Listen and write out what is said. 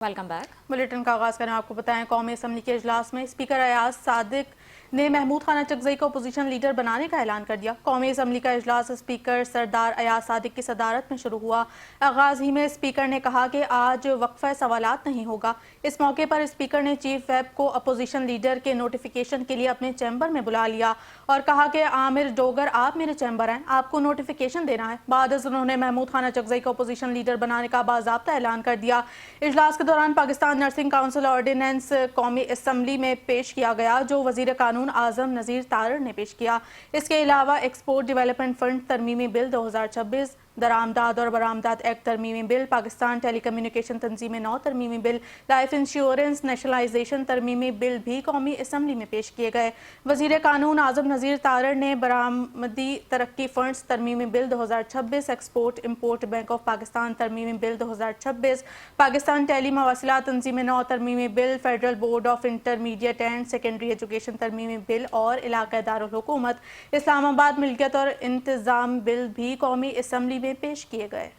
Welcome back. Bulletin का आगाज करें। आपको बताएं, कौमी असम्बली के इजलास में स्पीकर अयाज सादिक ने महमूद खान अचकजई को अपोजिशन लीडर बनाने का ऐलान कर दिया। कौमी असम्बली का इजलास स्पीकर सरदार अयाज सादिक की सदारत में शुरू हुआ। आगाज ही में स्पीकर ने कहा कि आज वक्फा सवालात नहीं होगा। इस मौके पर स्पीकर ने चीफ वेब को अपोजिशन लीडर के नोटिफिकेशन के लिए अपने चैम्बर में बुला लिया और कहा कि आमिर डोगर, आप मेरे चैम्बर हैं, आपको नोटिफिकेशन देना है। बाद उन्होंने महमूद खान अचकजई को अपोजिशन लीडर बनाने का बाज़ाब्ता ऐलान कर दिया। इजलास के दौरान पाकिस्तान नर्सिंग काउंसिल ऑर्डिनेंस कौमी असम्बली में पेश किया गया, जो वजीर कानून आजम नज़ीर तारड़ ने पेश किया। इसके अलावा एक्सपोर्ट डेवलपमेंट फंड तरमीमी बिल 2026, दरामदाद और बरामदाद एक्ट तरमीमी बिल, पाकिस्तान टेली कम्युनिकेशन तंजीम 9 तरमीमी बिल, लाइफ इंश्योरेंस नेशनलाइजेशन तरमीमी बिल भी कौमी असम्बली में पेश किए गए। वजीर कानून आजम नज़ीर तारड़ ने बरामदी तरक्की फंड्स तरमीमी bill 2026, export import bank of Pakistan तरमीमी बिल 2026, पाकिस्तान टेली मवासिलात तंजीम 9 तरमीमी bill, federal board of intermediate and secondary education तरमीमी बिल और इलाका दारुल हुकूमत इस्लामाबाद मिल्कियत और इंतजाम बिल भी कौमी असम्बली में पेश किए गए।